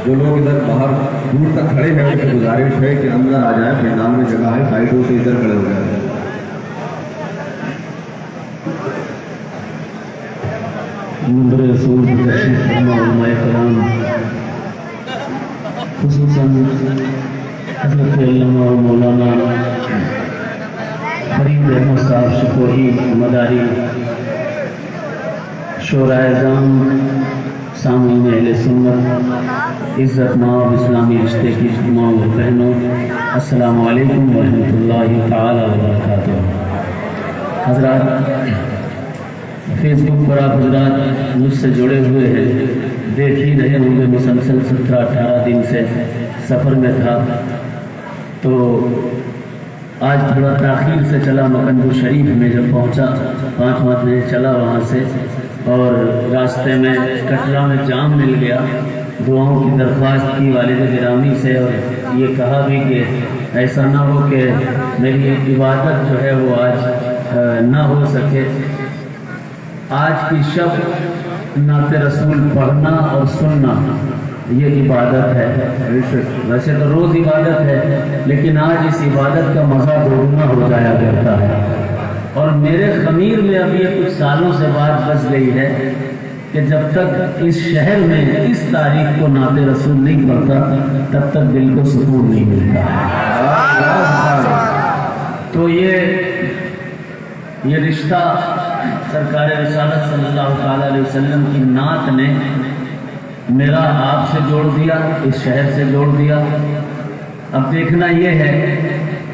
जो लोग इधर बाहर दूर तक खड़े हैं उनसे गुजारिश है कि अंदर आ जाए, पंडाल में जगह है, साइडों से इधर खड़े हो जाए। रसूल खुसूसन हज़रत अल्लामा मौलाना फरीद अहमद साहब शिकोही मदारी, शोराएज़ाम, सामीन अहले सुन्नत, इज़्ज़त माव इस्लामी रिश्ते की माँ और बहनों, अस्सलामु अलैकुम वरहमतुल्लाहि ताला वबरकातुहू। हज़रात, फेसबुक पर आप हज़रात मुझसे जुड़े हुए हैं, देख ही रहे होंगे मुसलसल 17-18 दिन से सफ़र में था, तो आज थोड़ा ताख़ीर से चला। मकनपुर शरीफ में जब पहुंचा 5 बजे चला वहाँ से, और रास्ते में कटरा में जाम मिल गया। दुआओं की दरख्वास्त की वालिद गिरामी से, और ये कहा भी कि ऐसा ना हो कि मेरी इबादत जो है वो आज ना हो सके। आज की शब नाते रसूल पढ़ना और सुनना ये इबादत है। वैसे तो रोज़ इबादत है, लेकिन आज इस इबादत का मज़ा दोगुना हो जाया करता है। और मेरे ख़मीर में अभी ये कुछ सालों से बात बस गई है कि जब तक इस शहर में इस तारीख को नाते रसूल नहीं पढ़ता, तब तक दिल को सुकून नहीं मिलता। तो ये रिश्ता सरकार रिसालत सल्लल्लाहु अलैहि वसल्लम की नात ने मेरा आपसे जोड़ दिया, इस शहर से जोड़ दिया। अब देखना ये है,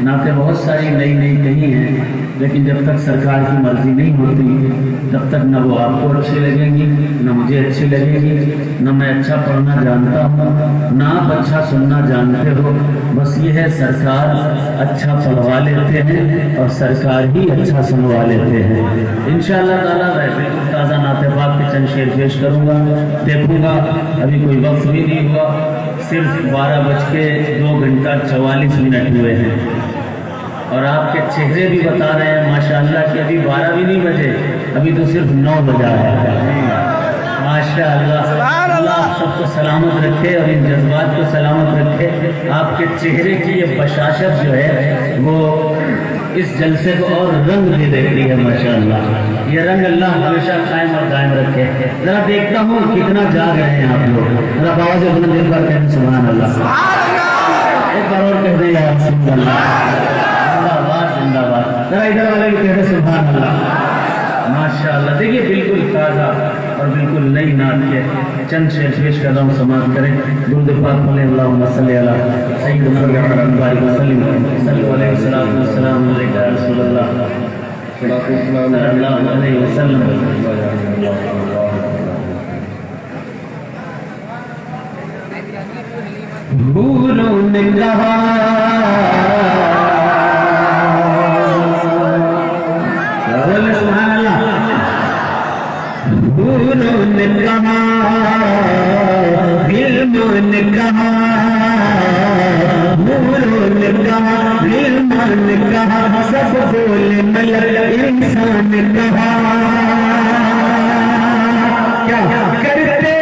नातें बहुत सारी नई नई कही हैं, लेकिन जब तक सरकार की मर्जी नहीं होती तब तक न वो आपको अच्छी लगेंगी, न मुझे अच्छी लगेगी, न मैं अच्छा पढ़ना जानता हूँ, न आप अच्छा सुनना जानते हो। बस ये है, सरकार अच्छा पढ़वा लेते हैं और सरकार ही अच्छा सुनवा लेते हैं। इंशाअल्लाह ताला मैं बिल्कुल ताज़ा नाते पाक के चंद शेर पेश करूँगा, देखूँगा। अभी कोई वक्त भी नहीं हुआ, सिर्फ 12:02 हुए हैं, और आपके चेहरे भी बता रहे हैं माशाअल्लाह कि अभी 12 भी नहीं बजे, अभी तो सिर्फ 9 बजा है। माशाअल्लाह, अल्लाह आप सबको सलामत रखे और इन जज्बात को सलामत रखे। आपके चेहरे की ये बशाशत जो है वो इस जलसे को और रंग दे देती है माशाअल्लाह। ये रंग अल्लाह हमेशा कायम और दायम रखे। जरा देखता हूँ कितना जाग रहे हैं आप लोग, जरा बाबा से अपने दिल पर कहते सुभान अल्लाह, एक बार और कह दे यार सुभान अल्लाह, जिंदाबाद जिंदाबाद। जरा इधर वाले भी कहते सुभान अल्लाह। माशाअल्लाह, देखिए बिल्कुल ताज़ा और बिल्कुल नई नात के चंद शेर पेश कर रहा हूँ, समाप्त करें। दुरूद पाक पढ़ें, अल्लाहुम्मा सल्ली अला सय्यिदना मुहम्मद व आलिहि वसल्लम, सल्लल्लाहु अलैहि वसल्लम अलैका रसूलल्लाह सल्लल्लाहु अलैहि वसल्लम। हूरों ने कहा ने कहा, इल्म ने कहा, नूर ने कहा, इल्म ने कहा, सब बोले मलक इंसान ने कहा। क्या करते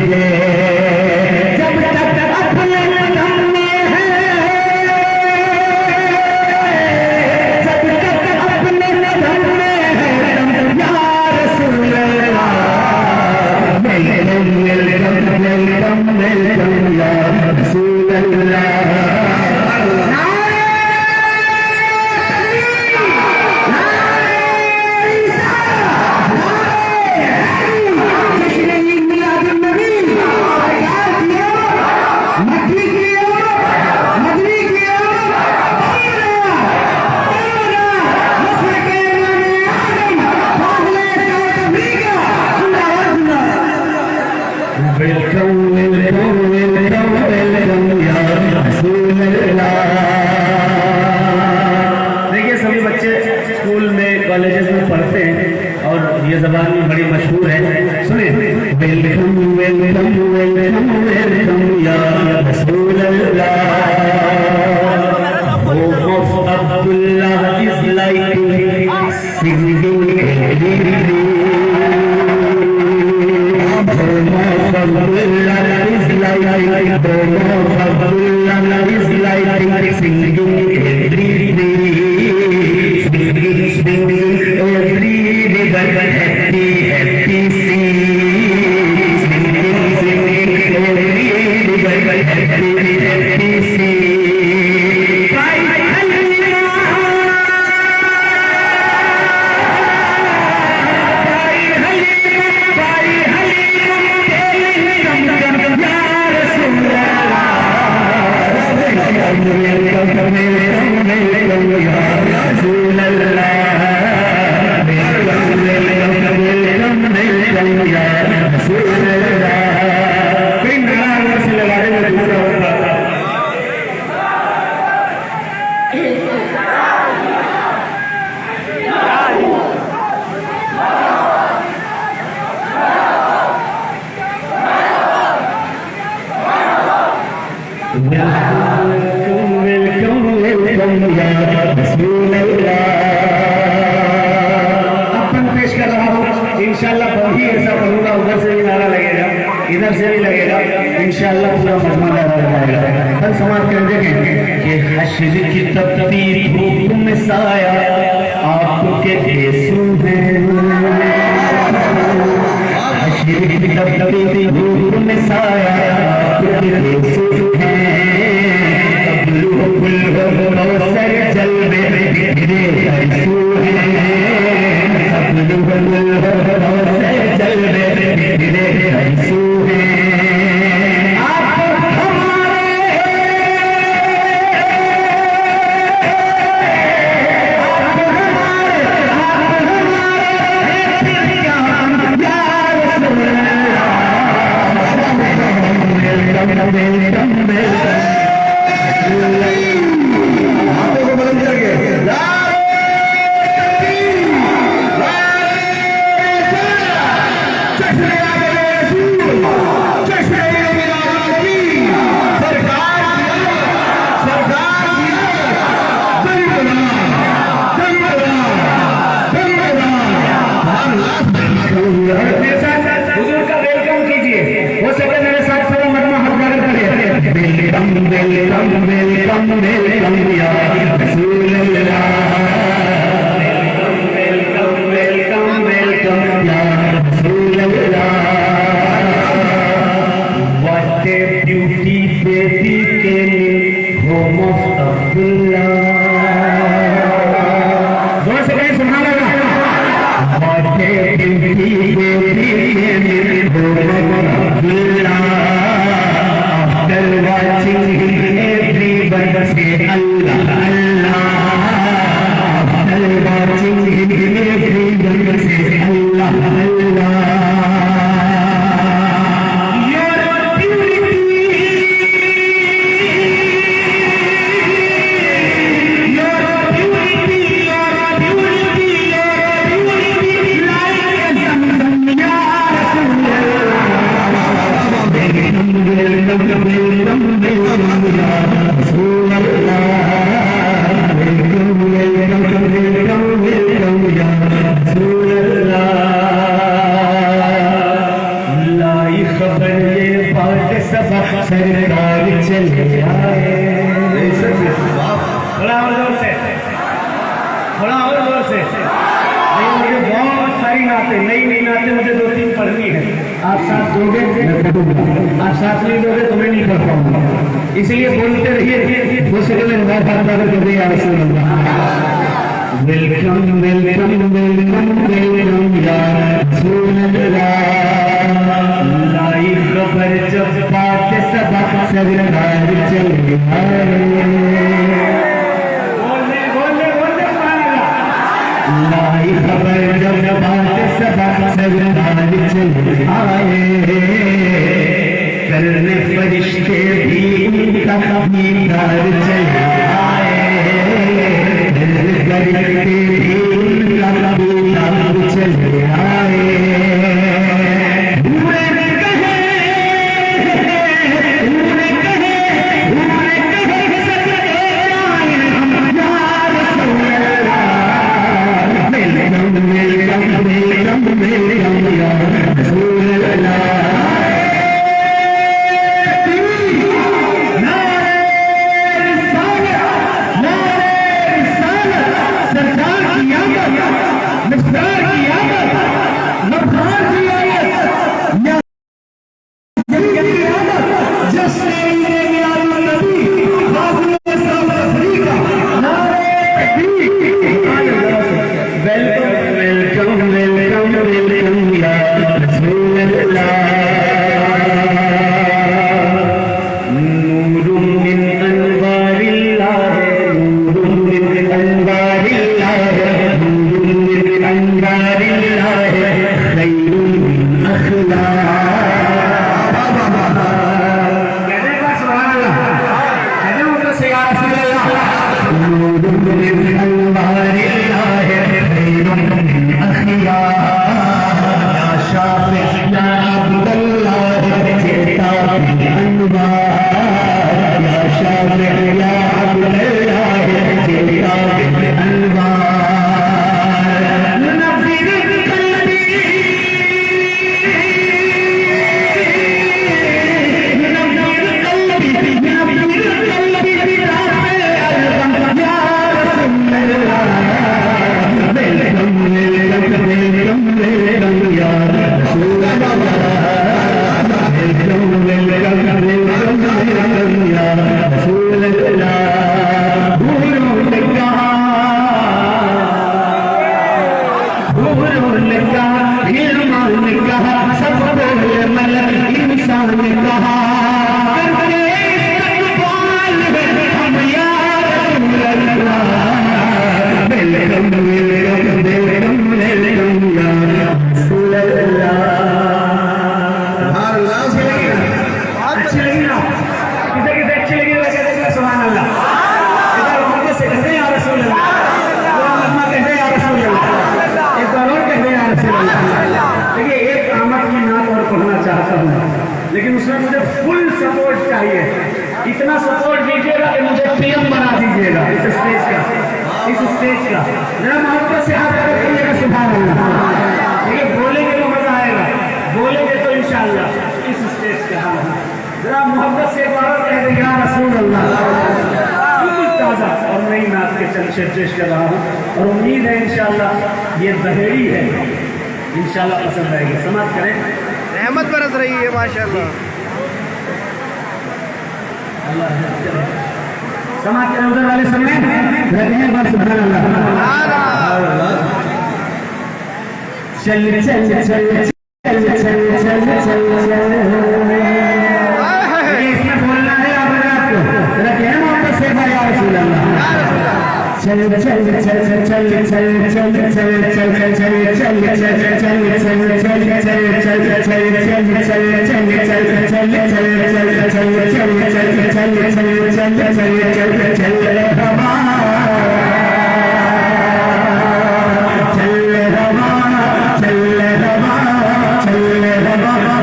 जब तक अपने कदम में है, जब तक अपने कदम में है, या रसूल अल्लाह। वेलकम वेलकम वेलकम वेलकम या रसूल अल्लाह। देखिए सभी बच्चे स्कूल में कॉलेजेस में पढ़ते हैं और ये ज़बान भी बड़ी मशहूर है। सुनिए, वेलकम वेलकम वेलकम वेलकम या रसूल अल्लाह। Home of Abdullah is like singing अपन पेश कर रहा हूँ। इंशाल्लाह वही ऐसा पढ़ूंगा, उधर से भी नारा लगेगा, इधर से भी लगेगा, इंशाल्लाह पूरा मजमा नारा लगाएगा। कल समाज कर देखें कि हश्र की तपती धूप में साया आपके केसू है, हश्र की तपती धूप में साया आपके केसू है। सर जलवे बिखरे कैसू है, सर जलवे बिखरे कैसू है। खबर बाट सब सरकार चले आए। थोड़ा और जोर से, थोड़ा और जोर से। मुझे बहुत सारी नाते, नई नई नाते मुझे 2-3 पढ़नी है। आप साथ दोगे मैं पढ़ूंगा, आप साथ नहीं दोगे तो मैं नहीं पढ़ पाऊंगा। इसलिए बोलते रहिए, हो सके मैं बार बार कर दे यार रसूल अल्लाह। वेलकम वेलकम वेलकम वेलकम या रसूल अल्लाह। लाई खबर जब बात सब सरकार चले आए। बोले बोले बोले सुभान अल्लाह। लाई खबर जब बात सब सरकार चले आए। करने फरिश्ते भी उनका दीदार चले आए। करते भी उनका दीदार चले आए। लेकिन उसमें मुझे फुल सपोर्ट चाहिए। इतना सपोर्ट दीजिएगा कि मुझे पीएम बना दीजिएगा इस स्टेज का, इस स्टेज का। जरा मोहब्बत से हाथ रखिएगा सुभान अल्लाह। ठीक है, बोलेंगे तो मजा आएगा, बोलेंगे तो इंशाअल्लाह इस स्टेज का। जरा मोहब्बत से एक बार कह देंगे या रसूल अल्लाह। बिल्कुल ताज़ा और नई नात के चल पेश कर रहा हूँ और उम्मीद है इंशाअल्लाह ये बहेड़ी है, इंशाअल्लाह पसंद आएगी। समाप्त करें। रहमत बरस रही है माशाल्लाह। समाज के उधर वाले समय रहते हैं बस सुभान अल्लाह। चल चल चल चल चल चल चल इसमें बोलना है आप को रहते हैं मोहब्बत से भाई या रसूल अल्लाह। चल चल चल चल चल चल चल चल चल चल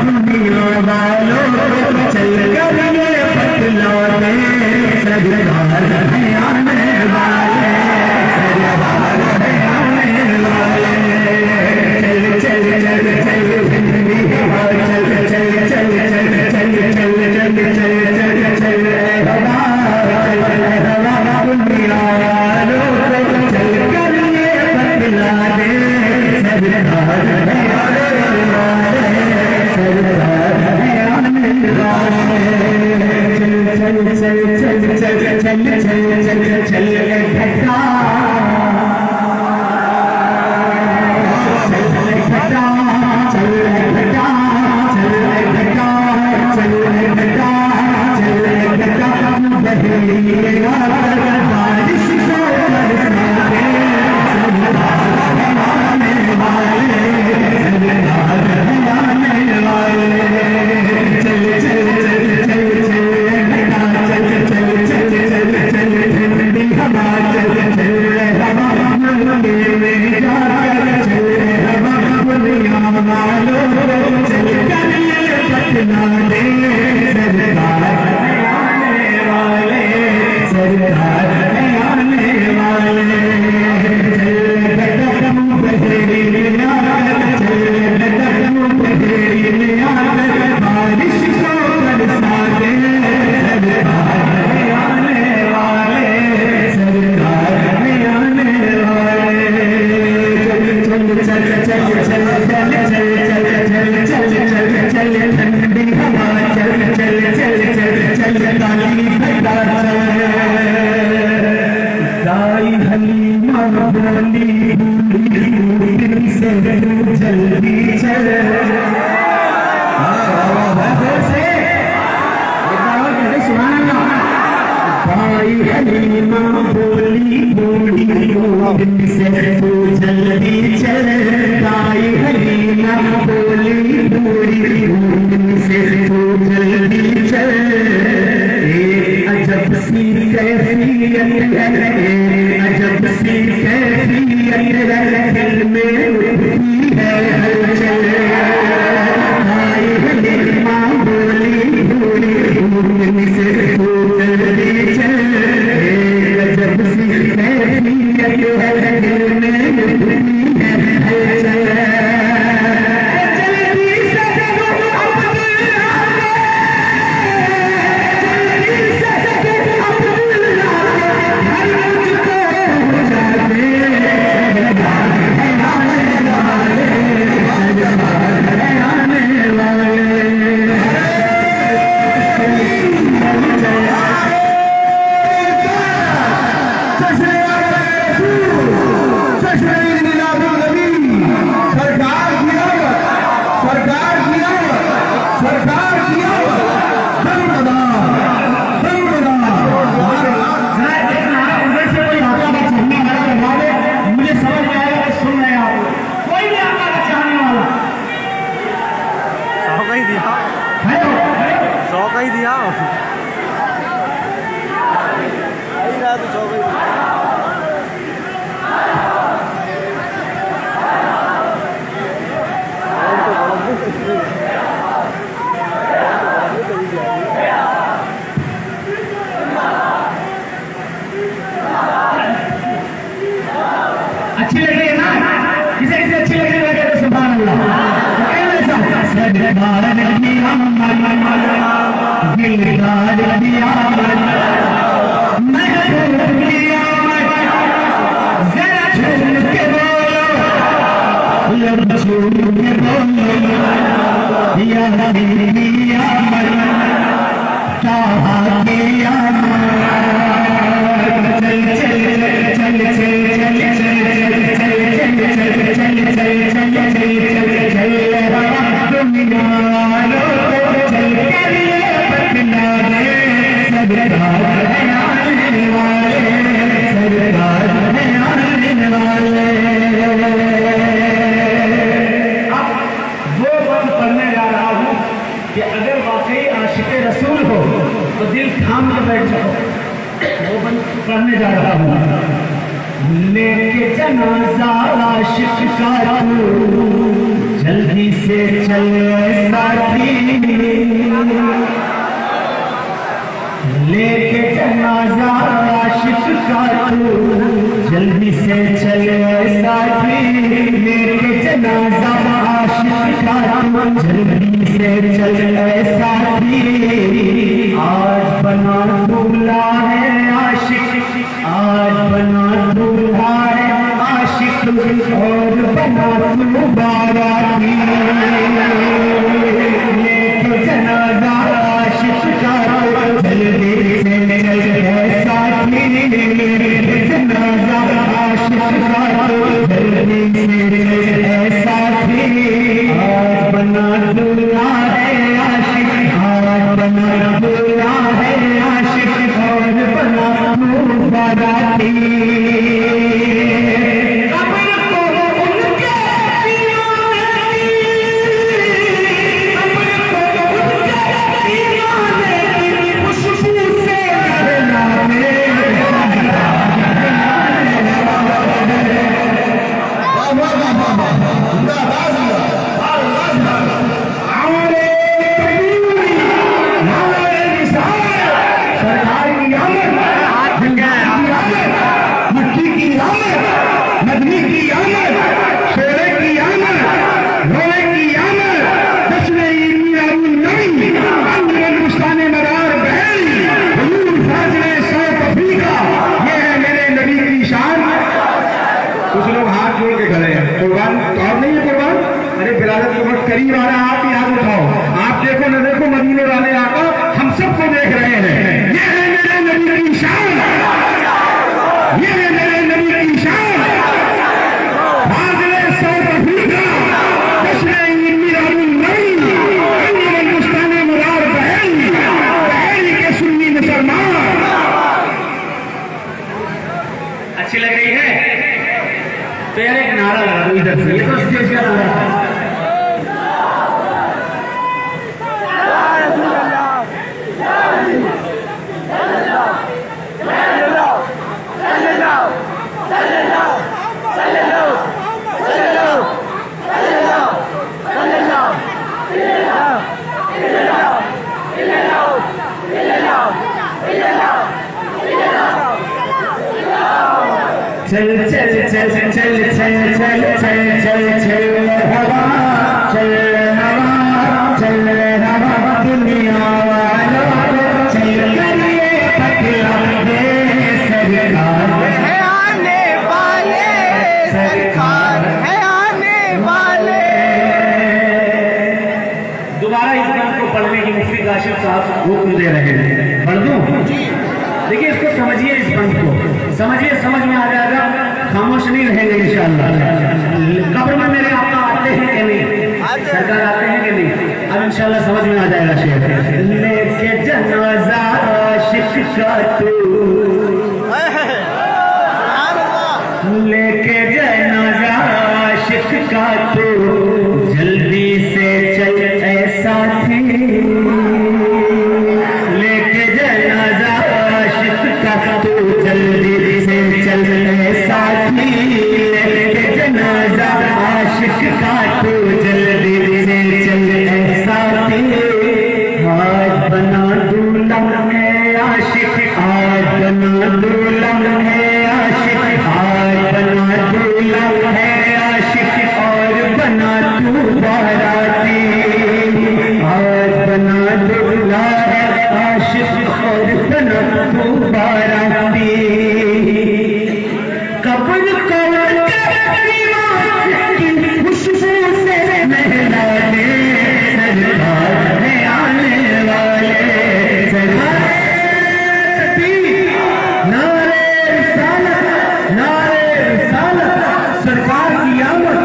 चल चल चल चल चल घटा अच्छी लग रही है ना? किसे किसे अच्छी लग रही है तो सुभान अल्लाह। सरदार दिया दिलदार दिया महबूब दिया जरा झूम के बोलो लब झूम के बोलो या दिया चाहा दिया चल चल चल चल कि अगर वाकई आशिक़े रसूल हो तो दिल थाम के बैठ जाओ। वो बंद पढ़ने जा रहा हूँ। लेके जनाजा आशिक़ का तू जल्दी से चल साथी, लेके जनाजा आशिक़ का तू जल्दी से चल साथी, लेके जनाजा आशिक़ का तू जल्दी से चल साथी। आज बना दूल्हा है आशिक़, आज बना दूल्हा है आशिक़ और बना तू बाराती, लेके जनाजा आशिक़ का जल्दी से चल साथी। दूल्हा है आशिक और बना बाराती करीब आ रहा, आप याद उठाओ, आप देखो न देखो मदीने वाले आका हम सबको देख रहे हैं। ये है मेरे नबी की शान, ये है मेरे नबी की शान। फाज़िले साउथ अफ्रीका, जश्न मिलादुन नबी, हिंदुस्तान मदार बहरी के सुन्नी मुसलमान। अच्छी लग रही है तो यार एक नारा लगा दो इधर से, ये तो स्टेज का नारा है। चल चल चल चल चल चल चल चल चल हवा, चल हवा, चल हवा दुनिया वालों, चल करिए पतला दे सरकार है आने वाले, सरकार है आने वाले। दोबारा इस गान को पढ़ने की मुफ्ती काशिफ साहब हुक्म दे रहे हैं, पढ़ दूं? देखिए इसको समझिए, इस बंद को समझिए, समझ में आ जाएगा, खामोश नहीं रहेंगे इंशाअल्लाह। कब्र में मेरे आका आते हैं कि नहीं, सरकार आते हैं कि नहीं, अब इंशाअल्लाह समझ में आ जाएगा शेर। लेके जनाजा आशिक का तू, लेके जनाजा आशिक का तू, जल्दी से चल ऐ साथी, लेके जनाजा आशिक का तू, जल्दी से चल ऐ साथी, लेके जनाजा आशिक का तू, जल्दी से चल ऐ साथी। आज बना दूल्हा है आशिक, आज बना दूल्हा है आशिक, आज बना दूल्हा है आशिक और बना तू बाराती, आज बना दूल्हा है आशिक और बना तू बाराती। कब्र को खुशबू से महला दे, सरकार है आने वाले, सरकार नारे रिसालत, नारे रिसालत, सरकार की आमद,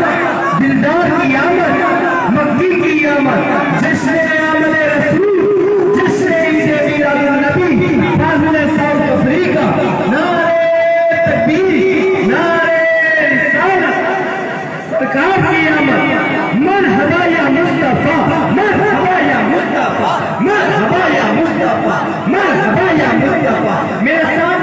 दिलदार की आमद, मक्की की आमद, जश्न आमद रसूल, जश्न ईद मिलादुन नबी, फाज़िले साउथ अफ्रीका, नारे तकबीर, नारे रिसालत, सरकार की आमद। मरहबा या मुस्तफा, मरहबा या मुस्तफा, मरहबा या मुस्तफा, मरहबा या मुस्तफा। मेरे साथ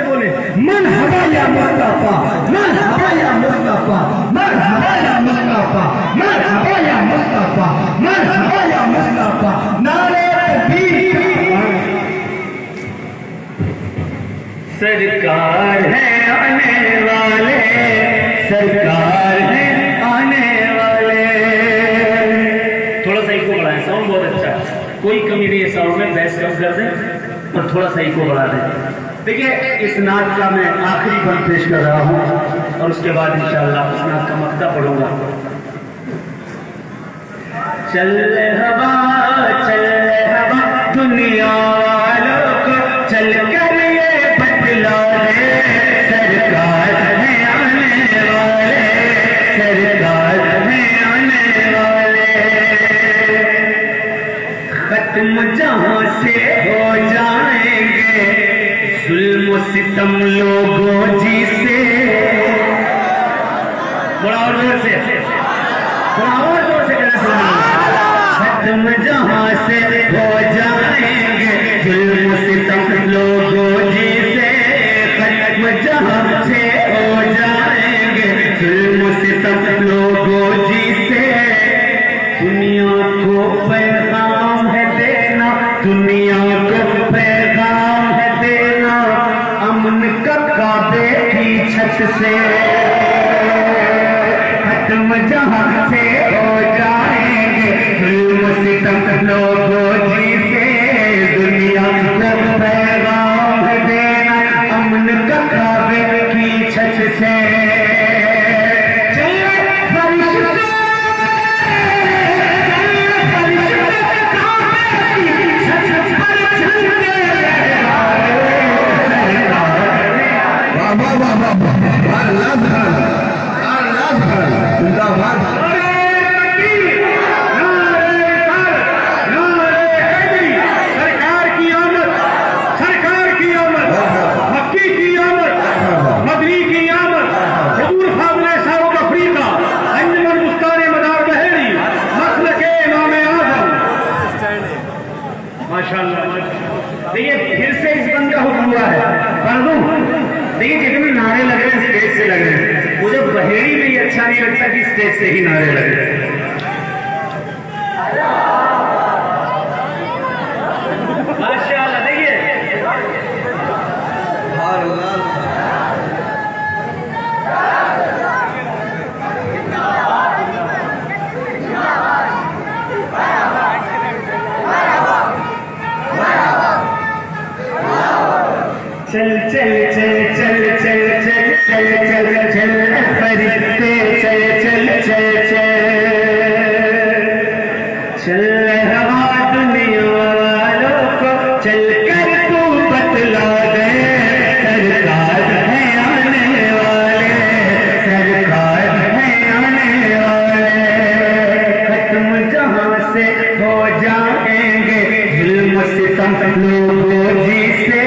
बोले मरहबा या मुस्तफा, मरहबा या मुस्तफा, मरहबा या मुस्तफा, मरहबा या मुस्तफा, मरहबा या मुस्तफा। नारे तकबीर, सरकार है आने वाले, सरकार है आने वाले। थोड़ा सा इको बढ़ाएं, साउंड बहुत अच्छा है, कोई कमी नहीं है साउंड में, बेस कम कर दें और थोड़ा सा इको बढ़ा दें। देखिए इस नात का मैं आखिरी बंद पेश कर रहा हूँ और उसके बाद इंशाअल्लाह इस नात का मक्ता पढ़ूंगा। चल हवा दुनिया वालों को, चल कर ये बतला दे, सरकार है आने वाले, सरकार है आने वाले। खत खत्म जहां से हो जाएंगे जुल्म सितम लोगों जी से। थोड़ा और जोर से, थोड़ा और जोर से खत्म जहां से हो जाएंगे जुल्म सितम लोगों जी से। खत्म जहां से हो जाएंगे जुल्म सितम लोगों जी से। दुनिया को पैगाम है देना, दुनिया को पैगाम है देना अमन का काबे की छत से। खत्म जहां से हो जाएंगे जुल्म सितम लोगों जी से। दुनिया को पैगाम है देना अमन का काबे की छत से। देखिए फिर से इस बंद का हुक्म हुआ है कर दूं। देखिए जितने नारे लग रहे हैं स्टेज से लग रहे हैं, मुझे बहेड़ी में ये अच्छा नहीं लगता कि स्टेज से ही नारे लग रहे हैं। माशाअल्लाह देखिए चल चल चल चल चल चल चल चल चल फरिश्ते चल चल चल चल चल हवा दुनिया वालों को चल कर तू बतला दे सरकार है आने वाले, सरकार है आने वाले। खत्म जहां से हो जाएंगे जुल्म सितम लोगों जी से।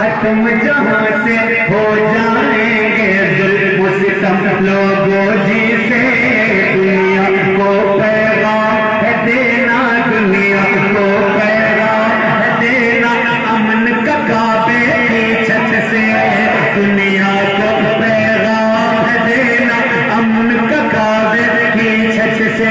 खत्म जहां से हो जाएंगे जुल्म सितम लोगों जी से। दुनिया को पैगाम है देना, दुनिया को पैगाम है देना अमन का काबे की छत से। दुनिया को पैगाम है देना अमन का काबे की छत से।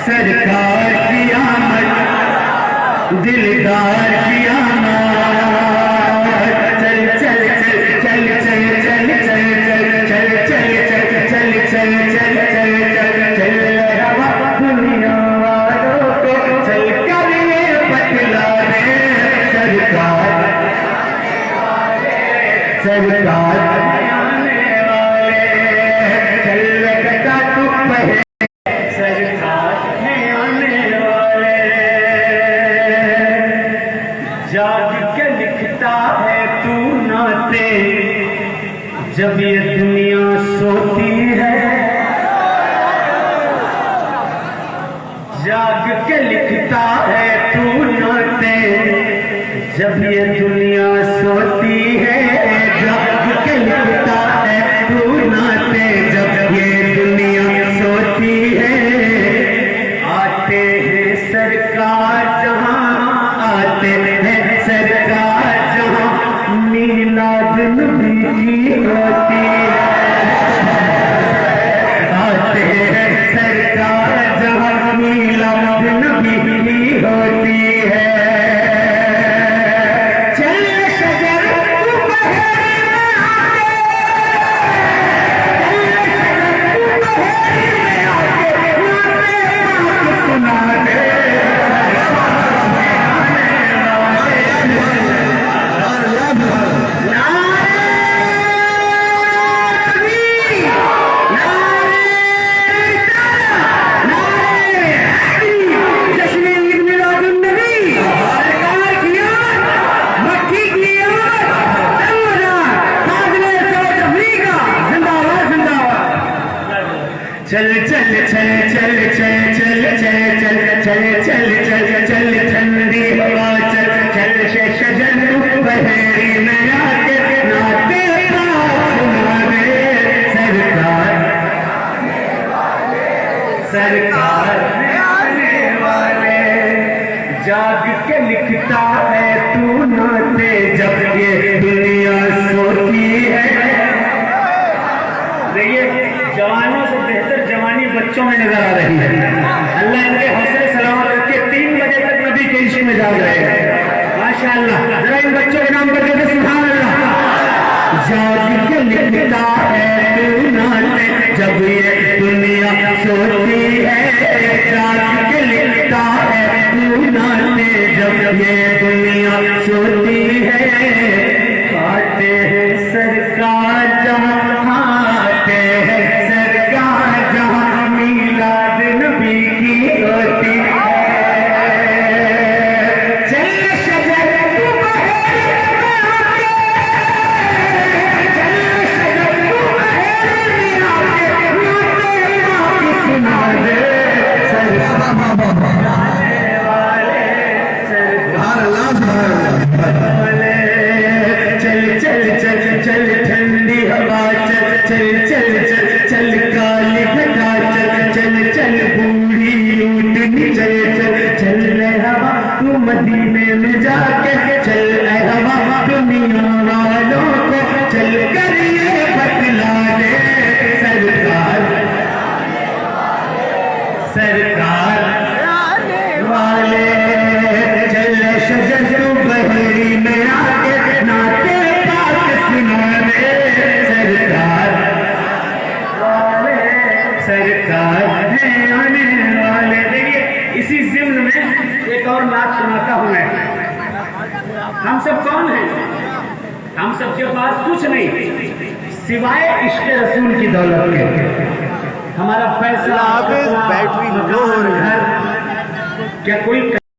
सरकार की आमद, दिलदार की आमद। चल चल चल चल चल चल चल चल चल चल चल चल चल चल हवा दुनिया वालों को चल कर ये बतला दे सरकार, सरकार आने वाले। चल बेटा तू पहले जाग के लिखता है तू नाते जब ये दुनिया सोती है। जाग के लिखता है तू नाते जब ये दुनिया सोती है। जाग के लिखता है तू नाते जब ये दुनिया सोती है। आते हैं सरकार जहां लिखता है तू नाते जब ये दुनिया सोती है। देखिए जवानों से बेहतर जवानी बच्चों में नजर आ रही है। अल्लाह इनके हौसले सलामत रखे, 3 बजे तक नबी के इश्क में जाग रहे हैं माशाअल्लाह। जरा इन बच्चों के नाम पर कहते सुभान अल्लाह। जाग के लिखता है तू नाते जब ये दुनिया सोती है, जाग के लिखता है तू नाते जब ये दुनिया सोती है। आते हैं सरकार जहाँ, आते हैं सरकार जहाँ मीलाद नबी की होती है। चल शजर तू बहर में आके, चल शजर तू बहर में आके, नाते माँ सुना दे चल चल चल चल ठंडी हवा चल चल चल चल चल काली घटा चल चल चल बूढ़ी ऊँटनी चल चल चल रे हवा तू मदीने में जाके चल रे हवा दुनिया वालों को चल कर ये बतला दे सरकार, सरकार वाले चल शजर तू बहरी में आके नाते पाक सुना दे सरकार वाले, सरकार है आने वाले। देखिए इसी जिम्न में एक और नात सुनाता हूं मैं। हम सब कौन हैं? हम सबके पास कुछ नहीं सिवाय इश्क रसूल की दौलत के। हमारा पैसा, बैटरी लो हो रही है। क्या कोई